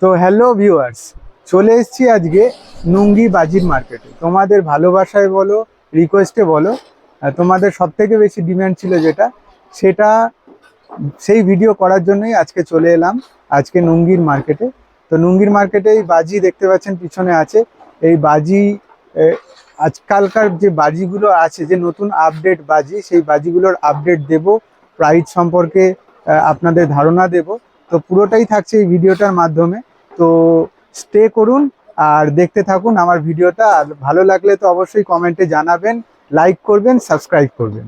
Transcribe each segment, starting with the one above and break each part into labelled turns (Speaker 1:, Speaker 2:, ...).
Speaker 1: তো hello viewers, চলে এসেছি আজকে নুঙ্গি বাজির মার্কেটে। তোমাদের ভালোবাসায় বলো, রিকোয়েস্টে বলো, তোমাদের সব থেকে বেশি ডিমান্ড ছিল যেটা, সেটা সেই ভিডিও করার জন্যই আজকে চলে এলাম আজকে নুঙ্গির মার্কেটে। তো নুঙ্গির মার্কেটে এই বাজি দেখতে পাচ্ছেন পিছনে আছে। এই বাজি আজকালকার যে বাজিগুলো আছে, যে নতুন আপডেট বাজি, সেই বাজিগুলোর আপডেট দেব, প্রাইস সম্পর্কে আপনাদের ধারণা দেব। তো পুরোটাই থাকছে এই ভিডিওটার মাধ্যমে। তো স্টে করুন আর দেখতে থাকুন আমার ভিডিওটা। আর ভালো লাগলে তো অবশ্যই কমেন্টে জানাবেন, লাইক করবেন, সাবস্ক্রাইব করবেন।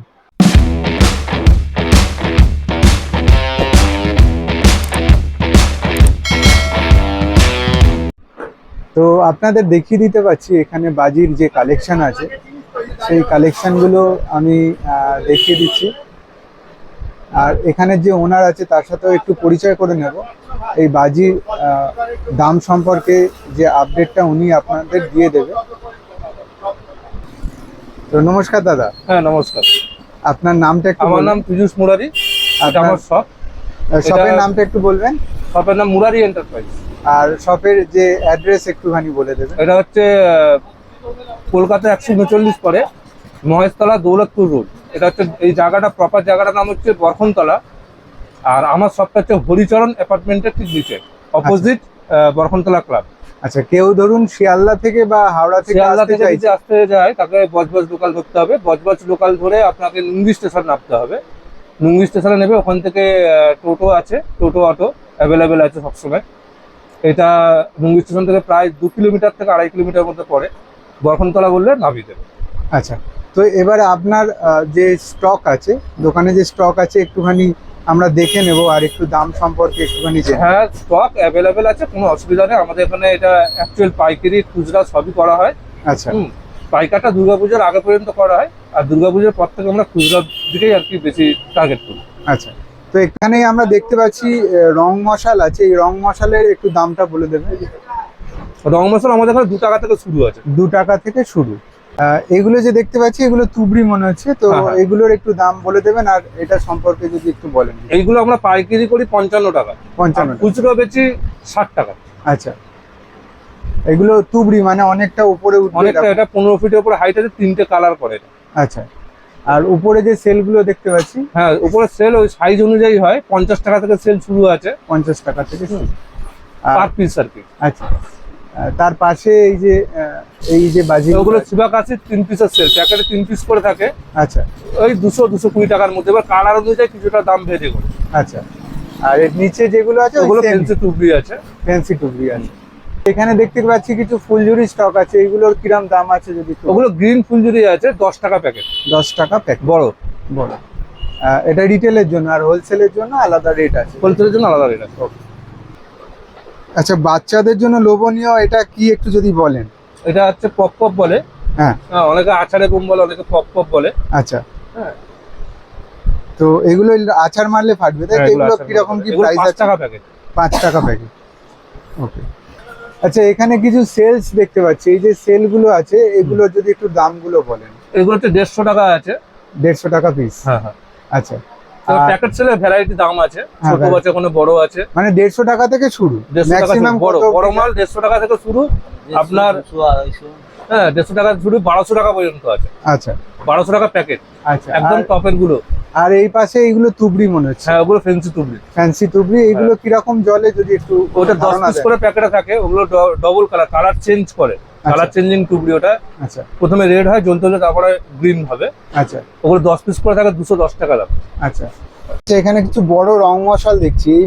Speaker 1: তো আপনাদের দেখিয়ে দিতে পারছি এখানে বাজির যে কালেকশন আছে, সেই কালেকশনগুলো আমি দেখিয়ে দিচ্ছি। আর এখানে যে ওনার আছে তার সাথেও একটু পরিচয় করে নেব। এই বাজির দাম সম্পর্কে যে আপডেটটা উনি আপনাদের দিয়ে দেবে। তো নমস্কার দাদা।
Speaker 2: হ্যাঁ নমস্কার।
Speaker 1: আপনার নামটা একটু
Speaker 2: আমার নাম পীযূষ মুরারি। আমার শপ,
Speaker 1: শপের নামটা একটু বলবেন।
Speaker 2: শপের নাম মুরারি এন্টারপ্রাইজ।
Speaker 1: আর শপের যে অ্যাড্রেস একটুখানি বলে দেবেন।
Speaker 2: এটা হচ্ছে কলকাতা 139 পরে মহেশতলা দৌলতপুর রোড। এটা হচ্ছে এই জায়গাটা, প্রপার জায়গাটার নাম হচ্ছে বরখনতলা। আর আমার শপটা হচ্ছে হরিচরণ অ্যাপার্টমেন্টের ঠিক নিচে, অপোজিট বরখনতলা ক্লাব।
Speaker 1: আচ্ছা, কেউ ধরুন শিয়ালদা থেকে বা হাওড়া থেকে
Speaker 2: আসতে যায় তাকে বজবজ লোকাল ধরতে হবে। বজবজ লোকাল ধরে আপনাকে নুঙ্গি স্টেশন নামতে হবে। নুঙ্গি স্টেশনে নেবে, ওখান থেকে টোটো আছে, টোটো অটো অ্যাভেলেবেল আছে সবসময়। এটা নুঙ্গি স্টেশন থেকে প্রায় 2 কিলোমিটার থেকে 2.5 কিলোমিটার মধ্যে পড়ে। বরখনতলা বললে নামিয়ে দেবে।
Speaker 1: আচ্ছা, তো এবারে আপনার যে স্টক আছে, দোকানে যে স্টক আছে একটুখানি আমরা দেখে নেব আর একটু দাম সম্পর্কে একটুখানি জেনে।
Speaker 2: হ্যাঁ, স্টক অ্যাভেলেবেল আছে, কোনো অসুবিধা নেই। আমাদের এখানে এটা অ্যাকচুয়াল পাইকারি খুচরা সবই করা হয়।
Speaker 1: আচ্ছা,
Speaker 2: পাইকারটা দুর্গাপূজার আগে পর্যন্ত করা হয়, আর দুর্গাপূজার পর থেকে আমরা খুচরার দিকেই আর কি বেশি টার্গেট করি।
Speaker 1: আচ্ছা, তো এখানে আমরা দেখতে পাচ্ছি রং মশাল আছে। এই রং মশালের একটু দামটা বলে দেবেন।
Speaker 2: রং মশলা আমাদের এখানে 2 টাকা থেকে শুরু আছে।
Speaker 1: 2 টাকা থেকে শুরু। এগুলো যে দেখতে পাচ্ছি এগুলো তুবড়ি মনে হচ্ছে, তো এগুলোর একটু দাম বলে দেবেন আর এটা সম্পর্কে যদি একটু বলেন।
Speaker 2: এইগুলো আমরা পাইকারি করি 55 টাকা,
Speaker 1: 55,
Speaker 2: খুচরো বেচি 60 টাকা।
Speaker 1: আচ্ছা, এগুলো তুবড়ি মানে অনেকটা উপরে
Speaker 2: অনেকটা, এটা 15 ফিটের উপরে হাইট আছে, 3টে কালার করে।
Speaker 1: আচ্ছা, আর উপরে যে সেলগুলো দেখতে পাচ্ছি,
Speaker 2: হ্যাঁ উপরে সেল ওই সাইজ অনুযায়ী হয়। 50 টাকা থেকে সেল শুরু আছে,
Speaker 1: 50 টাকা থেকে শুরু
Speaker 2: পার পিস আর কি।
Speaker 1: আচ্ছা, তার পাশে এই যে বাজি
Speaker 2: ওগুলো চিবাক আছে 3 পিসের সেল, প্যাকেটে 3 পিস করে থাকে।
Speaker 1: আচ্ছা,
Speaker 2: ওই 200-220 টাকার মধ্যে। এবার কালার অনুযায়ী কিছুটা দাম ভেদে করে।
Speaker 1: আচ্ছা, আর এর নিচে যেগুলো আছে
Speaker 2: ওগুলো ফ্যান্সি টুকরি আছে।
Speaker 1: ফ্যান্সি টুকরি আছে। এখানে দেখতে পাচ্ছি কিছু ফুলঝুরি স্টক আছে, এগুলোর কিরম দাম আছে যদি?
Speaker 2: ওগুলো গ্রিন ফুলঝুরি আছে 10 টাকা প্যাকেট।
Speaker 1: 10 টাকা প্যাকেট,
Speaker 2: বড়
Speaker 1: বড়। এটা রিটেলের জন্য, আর হোলসেলের জন্য আলাদা রেট আছে।
Speaker 2: হোলসেলের জন্য আলাদা রেট আছে।
Speaker 1: আচ্ছা, বাচ্চাদের জন্য লোভনীয় এটা কি একটু যদি বলেন।
Speaker 2: এটা হচ্ছে পপ পপ বলে।
Speaker 1: হ্যাঁ,
Speaker 2: অনেকে আচারে বোম বলে, অনেকে পপ পপ বলে।
Speaker 1: আচ্ছা,
Speaker 2: হ্যাঁ,
Speaker 1: তো এগুলো আচার মারলে ফাটবে তাই? এগুলো কিরকম কি প্রাইস আছে?
Speaker 2: 5 টাকা প্যাকেট।
Speaker 1: 5 টাকা প্যাকেট, ওকে। আচ্ছা, এখানে কিছু সেলস দেখতে পাচ্ছি। এই যে সেলগুলো আছে এগুলো যদি একটু দামগুলো বলেন।
Speaker 2: এগুলো হচ্ছে 150 টাকা আছে।
Speaker 1: 150 টাকা পিস?
Speaker 2: হ্যাঁ হ্যাঁ।
Speaker 1: আচ্ছা,
Speaker 2: প্যাকেট সেলের ভ্যারাইটি দাম আছে, ছোট আছে কোনো বড় আছে।
Speaker 1: মানে 150 টাকা থেকে শুরু,
Speaker 2: ম্যাক্সিমাম বড় মাল 150 টাকা থেকে শুরু। আপনার হ্যাঁ 150 টাকা শুরু, 1200 টাকা পর্যন্ত আছে।
Speaker 1: আচ্ছা,
Speaker 2: 1200 টাকা প্যাকেট।
Speaker 1: আচ্ছা,
Speaker 2: একদম টপের গুলো।
Speaker 1: আর এই পাশে এইগুলো তুবড়ি মনে হচ্ছে।
Speaker 2: হ্যাঁ, ওগুলো ফ্যান্সি তুবড়ি।
Speaker 1: ফ্যান্সি তুবড়ি, এইগুলো কিরকম জলে যদি একটু?
Speaker 2: ওটা 10 পিস করে প্যাকেটে থাকে। ওগুলো ডবল কালার চেঞ্জ করে, কালার চেঞ্জিং টুবড়ি ওটা। আচ্ছা, প্রথমে রেড হয়, জ্বলতে হলে তারপরে গ্রিন হবে।
Speaker 1: আচ্ছা,
Speaker 2: ওগুলো 10 পিস করে থাকে, 210 টাকা দাম।
Speaker 1: আচ্ছা, এখানে কিছু বড় রং মশাল দেখছি। এই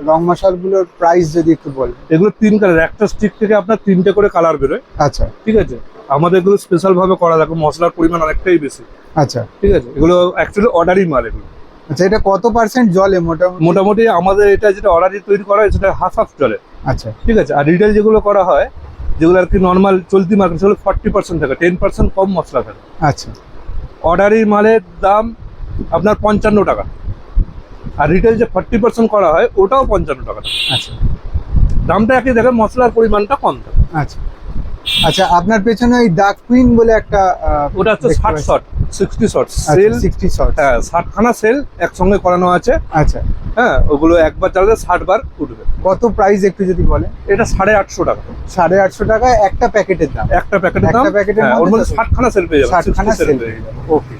Speaker 1: রং মশালগুলোর প্রাইস যদি একটু বলেন।
Speaker 2: এগুলো 3 কালার, একটা স্টিক থেকে আপনার 3টে করে কালার বেরোয়।
Speaker 1: আচ্ছা,
Speaker 2: ঠিক আছে। আমাদের এগুলো স্পেশাল ভাবে করা থাকে, মশলার পরিমাণ অনেকটাই বেশি।
Speaker 1: আচ্ছা,
Speaker 2: ঠিক আছে। এগুলো অ্যাকচুয়ালি অর্ডারই মাল এগুলো।
Speaker 1: আচ্ছা, এটা কত পার্সেন্ট জলে
Speaker 2: মোটামুটি আমাদের এটা যেটা অর্ডারই তৈরি করা হয় সেটা হাফ জলে।
Speaker 1: আচ্ছা,
Speaker 2: ঠিক আছে। আর রিটেল যেগুলো করা হয়, যেগুলো আর কি নর্মাল চলতি মার্কেট, সেগুলো 40% থাকে, 10% কম মশলা থাকে।
Speaker 1: আচ্ছা,
Speaker 2: অর্ডারি মালের দাম আপনার 55 টাকা, আর রিটেল যে 40% করা হয় ওটাও 55 টাকা।
Speaker 1: আচ্ছা,
Speaker 2: দামটা একই দেখে, মশলার পরিমাণটা কম থাকে।
Speaker 1: আচ্ছা, আচ্ছা, আপনার পেছনে ওই ডাক কুইন বলে একটা,
Speaker 2: ওটা হচ্ছে 60 শট। 60 shot sell.
Speaker 1: 60 শর্ট।
Speaker 2: হ্যাঁ 60খানা সেল একসঙ্গে করানো আছে।
Speaker 1: আচ্ছা,
Speaker 2: হ্যাঁ ওগুলো একবার চালালে 60 বার উঠবে।
Speaker 1: কত প্রাইস একটু যদি বলেন?
Speaker 2: এটা 850 টাকা।
Speaker 1: 850 টাকা একটা প্যাকেটের দাম।
Speaker 2: একটা প্যাকেটের দাম।
Speaker 1: একটা প্যাকেটের
Speaker 2: হ্যাঁ, ওর
Speaker 1: মধ্যে
Speaker 2: মধ্যে 60খানা সেল পেয়ে যাবে।
Speaker 1: 60খানা
Speaker 2: 60 সেল
Speaker 1: সেল
Speaker 2: পেয়ে যাবে।
Speaker 1: ওকে।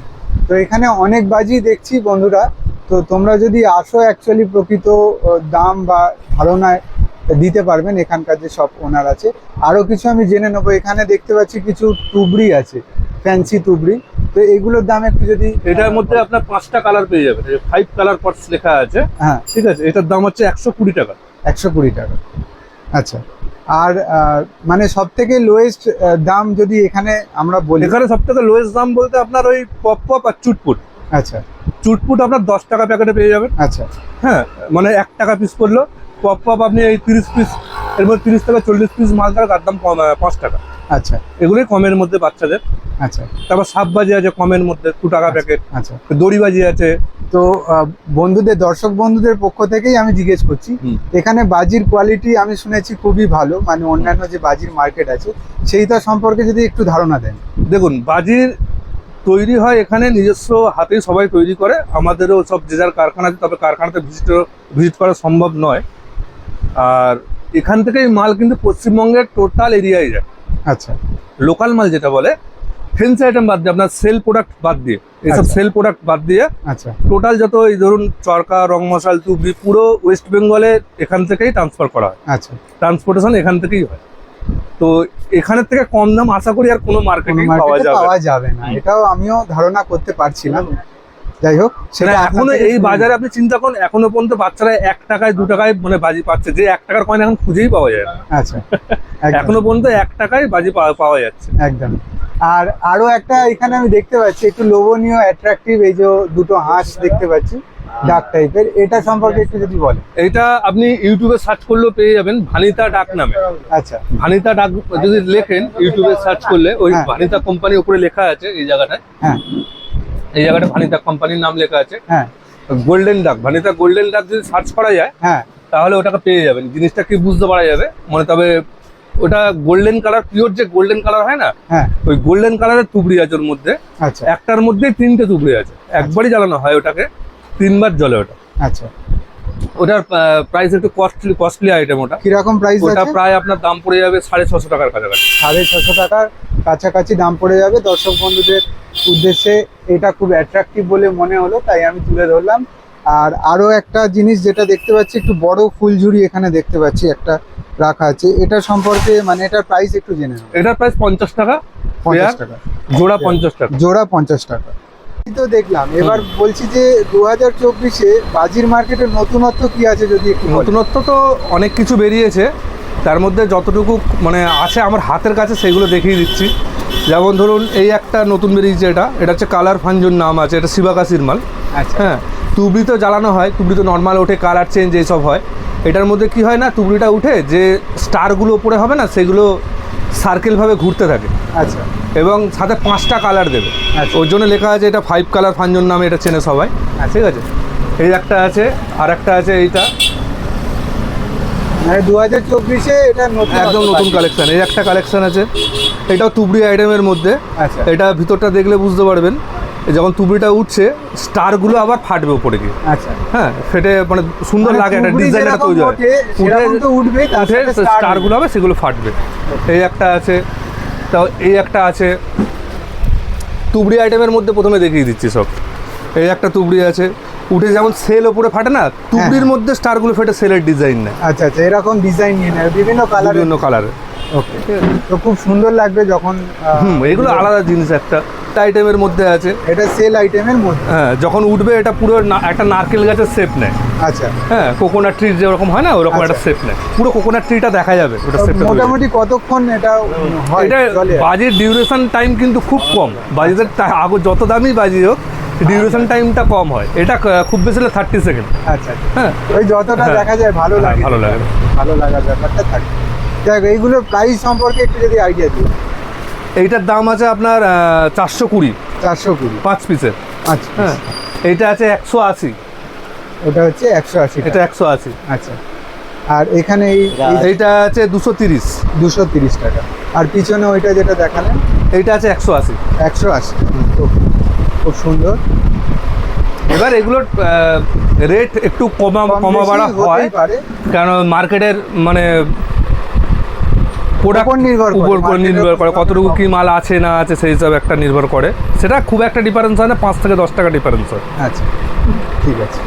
Speaker 1: তো এখানে অনেক বাজি দেখছি বন্ধুরা, তো তোমরা যদি আসো অ্যাকচুয়ালি প্রকৃত দাম বা ধারণায় দিতে পারবেন এখানকার যে সব ওনার আছে। আরো কিছু আমি জেনে নেবো। এখানে দেখতে পাচ্ছি কিছু তুবড়ি আছে, ফ্যান্সি তুবড়ি, তো এগুলোর দাম একটু যদি।
Speaker 2: এটার মধ্যে আপনার 5টা কালার পেয়ে যাবেন। 5 কালার পটস লেখা আছে।
Speaker 1: হ্যাঁ,
Speaker 2: ঠিক আছে, এটার দাম হচ্ছে 120 টাকা।
Speaker 1: 120 টাকা। আচ্ছা, আর মানে সব থেকে লোয়েস্ট দাম যদি এখানে আমরা বলি?
Speaker 2: এখানে সব থেকে লোয়েস্ট দাম বলতে আপনার ওই পপ পপ আর চুটপুট।
Speaker 1: আচ্ছা,
Speaker 2: চুটপুট আপনার 10 টাকা প্যাকেটে পেয়ে যাবেন।
Speaker 1: আচ্ছা,
Speaker 2: হ্যাঁ মানে 1 টাকা পিস পড়লো। পপ পপ আপনি এই 30 পিস, এর মধ্যে 30 থেকে 40 পিস মাল থাকে, তার দাম 5 টাকা।
Speaker 1: আচ্ছা,
Speaker 2: এগুলোই কমের মধ্যে বাচ্চাদের।
Speaker 1: আচ্ছা,
Speaker 2: তারপর সাপবাজি আছে কমের মধ্যে 2 টাকা প্যাকেট।
Speaker 1: আচ্ছা।
Speaker 2: দড়িবাজি আছে।
Speaker 1: তো বন্ধুদের, দর্শক বন্ধুদের পক্ষ থেকেই আমি জিজ্ঞেস করছি, এখানে বাজির কোয়ালিটি আমি শুনেছি খুবই ভালো, মানে অন্যান্য যে বাজির মার্কেট আছে সেইটা সম্পর্কে যদি একটু ধারণা দেন।
Speaker 2: দেখুন, বাজির তৈরি হয় এখানে নিজস্ব হাতেই সবাই তৈরি করে। আমাদেরও সব যে যার কারখানা আছে, তবে কারখানাতে ভিজিট করা সম্ভব নয়। আর এখান থেকেই মাল কিন্তু পশ্চিমবঙ্গের টোটাল এরিয়ায় যায়।
Speaker 1: আচ্ছা,
Speaker 2: লোকাল মাল যেটা বলে, ফেন্সি আইটেম বাদ দিয়ে, আপনার সেল প্রোডাক্ট বাদ দিয়ে, এইসব
Speaker 1: আচ্ছা।
Speaker 2: সেল প্রোডাক্ট বাদ দিয়ে
Speaker 1: আচ্ছা,
Speaker 2: টোটাল যত এই ধরুন চরকা, রং মশাল, তুবড়ি পুরো ওয়েস্ট বেঙ্গলে এখান থেকেই ট্রান্সফার করা হয়।
Speaker 1: আচ্ছা।
Speaker 2: ট্রান্সপোর্টেশন এখান থেকেই হয়। তো এখানের থেকে কম দাম আশা করি আর কোনো মার্কেটে
Speaker 1: পাওয়া যাবে না, এটাও আমিও ধারণা করতে পারছিলাম। যাই হোক, সেটা
Speaker 2: এখনো এই বাজারে আপনি চিন্তা করুন, এখনো পর্যন্ত বাচ্চারা 1 টাকায় 2 টাকায় মানে বাজি পাচ্ছে, যে 1 টাকার কয়েন এখন খুঁজেই পাওয়া যায় না।
Speaker 1: আচ্ছা,
Speaker 2: এখনো পর্যন্ত 1 টাকায় বাজি পাওয়া যাচ্ছে
Speaker 1: একদম। আর আরো একটা এখানে আমি দেখতে পাচ্ছি একটু লোভনীয়, অ্যাট্রাকটিভ, এই যে দুটো হাঁস দেখতে পাচ্ছি ডাক টাইপের, এটা সম্পর্কে একটু যদি বলেন।
Speaker 2: এইটা আপনি ইউটিউবে সার্চ করলেও পেয়ে যাবেন, ভানিতা ডাক নামে।
Speaker 1: আচ্ছা,
Speaker 2: ভানিতা ডাক যদি লেখেন ইউটিউবে সার্চ করলে, ওই
Speaker 1: হ্যাঁ।
Speaker 2: ভানিতা কোম্পানির উপরে লেখা আছে এই জায়গাটায়।
Speaker 1: হ্যাঁ,
Speaker 2: এই জায়গাটা ভানিতা কোম্পানির নাম লেখা আছে।
Speaker 1: হ্যাঁ,
Speaker 2: golden duck, Vanita golden duck যদি সার্চ করা যায়
Speaker 1: হ্যাঁ,
Speaker 2: তাহলে ওটাকে পেয়ে যাবেন। জিনিসটা কি বুঝতে পারা যাবে মানে, তবে ওটা গোল্ডেন কালার, পিওর যে গোল্ডেন কালার হয় না,
Speaker 1: হ্যাঁ।
Speaker 2: ওই গোল্ডেন কালারের তুবড়ি আছে ওর মধ্যে।
Speaker 1: আচ্ছা,
Speaker 2: একটার মধ্যে 3টে তুবড়ি আছে, একবারই জ্বালানো হয় ওটাকে, 3 বার জ্বলে ওটা।
Speaker 1: আচ্ছা।
Speaker 2: ওটার প্রাইস একটু কস্টলি আইটেম। ওটা
Speaker 1: কিরকম প্রাইস
Speaker 2: ওটা
Speaker 1: আছে?
Speaker 2: প্রায় আপনার দাম পড়ে যাবে 650 টাকার কাছাকাছি।
Speaker 1: 650 টাকার কাছাকাছি দাম পড়ে যাবে। দর্শক বন্ধুদের উদ্দেশ্যে এটা খুব অ্যাট্রাকটিভ বলে মনে হলো, তাই আমি তুলে ধরলাম। আর আরো একটা জিনিস যেটা দেখতে পাচ্ছি, একটু বড় ফুলঝুরি এখানে দেখতে পাচ্ছি একটা রাখা আছে, এটা সম্পর্কে মানে এটার প্রাইস একটু জেনে নেব।
Speaker 2: এটার প্রাইস 50 টাকা।
Speaker 1: 50 টাকা
Speaker 2: জোড়া 50 টাকা।
Speaker 1: জোড়া 50 টাকা। তো দেখলাম, এবার বলছি যে 2024-এ বাজির মার্কেটের নতুনত্ব কি আছে যদি একটু বলেন।
Speaker 2: নতুনত্ব তো অনেক কিছু বেরিয়েছে, তার মধ্যে যতটুকু মানে আছে আমার হাতের কাছে সেগুলো দেখিয়ে দিচ্ছি। যেমন ধরুন এই একটা নতুন বেরিয়েছে, এটা হচ্ছে কালার ফাঞ্জুর নাম আছে, এটা শিবাকাশির মাল।
Speaker 1: আচ্ছা,
Speaker 2: হ্যাঁ, তুবড়ি তো জ্বালানো হয়, তুবড়ি তো নর্মাল ওঠে, কালার চেঞ্জ এইসব হয়। এটার মধ্যে কি হয় না, তুবড়িটা উঠে যে স্টারগুলো উপরে হবে না, সেগুলো সার্কেলভাবে ঘুরতে থাকে।
Speaker 1: আচ্ছা,
Speaker 2: এবং সাথে 5টা কালার দেবে।
Speaker 1: আচ্ছা।
Speaker 2: ওর জন্য লেখা আছে এটা 5 কালার ফাঞ্জন নামে, এটা চেনে সবাই। ঠিক আছে, এই একটা আছে, আর একটা আছে এইটা,
Speaker 1: মানে 2024-এ এটা নতুন,
Speaker 2: একদম নতুন কালেকশন। এই একটা কালেকশন আছে, এটাও তুবড়ি আইটেমের মধ্যে।
Speaker 1: আচ্ছা,
Speaker 2: এটা ভিতরটা দেখলে বুঝতে পারবেন, যখন তুবড়িটা উঠছে স্টারগুলো আবার ফাটবে উপরে গিয়ে।
Speaker 1: আচ্ছা।
Speaker 2: হ্যাঁ, ফেটে মানে সুন্দর লাগে, একটা
Speaker 1: তুবড়ি
Speaker 2: ডিজাইন
Speaker 1: যেরকম
Speaker 2: তৈরি হয়।
Speaker 1: ওঠে, সেরকম তো উঠবে, তার
Speaker 2: উঠে
Speaker 1: সাথে star
Speaker 2: স্টারগুলো হবে, সেগুলো ফাটবে। এই একটা আছে, তাও এই একটা আছে। তুবড়ি আইটেমের মধ্যে প্রথমে দেখিয়ে দিচ্ছি সব। এই একটা তুবড়ি আছে, উঠে যেমন সেল ওপরে ফাটে না, তুবড়ির মধ্যে স্টারগুলো ফেটে সেলের ডিজাইন নেয়।
Speaker 1: আচ্ছা, আচ্ছা, এরকম ডিজাইন নিয়ে নেয় বিভিন্ন কালার,
Speaker 2: বিভিন্ন কালারের।
Speaker 1: ওকে, তো খুব সুন্দর লাগবে যখন।
Speaker 2: এগুলো আলাদা জিনিস। একটা আইটেমের মধ্যে আছে,
Speaker 1: এটা সেল আইটেমের মধ্যে।
Speaker 2: হ্যাঁ, যখন উঠবে এটা পুরো একটা নারকেল গাছের শেপ নেয়।
Speaker 1: আচ্ছা,
Speaker 2: হ্যাঁ, কোকোনাট ট্রি যেরকম হয় না, ওরকম একটা শেপ নেয়, পুরো কোকোনাট ট্রিটা দেখা যাবে ওটা শেপটা।
Speaker 1: মোটামুটি কতক্ষণ এটা হয়?
Speaker 2: এটা বাজির ডিউরেশন টাইম কিন্তু খুব কম। বাজিদের আগে যত দামি বাজি হোক, ডিউরেশন টাইমটা কম হয়। এটা খুব বেশি হলে 30 সেকেন্ড।
Speaker 1: আচ্ছা,
Speaker 2: হ্যাঁ,
Speaker 1: ওই যতটা দেখা যায় ভালো লাগে,
Speaker 2: ভালো লাগে,
Speaker 1: ভালো লাগার ব্যাপারটা থাকে। দেখ, এইগুলোর প্রাইস সম্পর্কে একটু যদি আইডিয়া দিই।
Speaker 2: এইটার দাম আছে আপনার 420,
Speaker 1: 420,
Speaker 2: 5 পিসের।
Speaker 1: আচ্ছা,
Speaker 2: হ্যাঁ, এইটা আছে 180।
Speaker 1: ওটা হচ্ছে 180,
Speaker 2: এটা 180।
Speaker 1: আচ্ছা। আর এখানে
Speaker 2: এইটা আছে 230,
Speaker 1: 230 টাকা। আর পিছনে ওইটা যেটা দেখালেন
Speaker 2: এইটা আছে 180।
Speaker 1: 180। খুব সুন্দর।
Speaker 2: এবার এগুলোর রেট একটু কমা
Speaker 1: বেশি
Speaker 2: বাড়া হয়,
Speaker 1: হতেই পারে,
Speaker 2: কারণ মার্কেটের মানে প্রোডাক্ট
Speaker 1: উপর নির্ভর করে,
Speaker 2: উপর নির্ভর করে কতটুকু কি মাল আছে না আছে সেই হিসাবে একটা নির্ভর করে। সেটা খুব একটা ডিফারেন্স হয় না, 5 থেকে 10 টাকা ডিফারেন্স হয়।
Speaker 1: আচ্ছা, ঠিক আছে।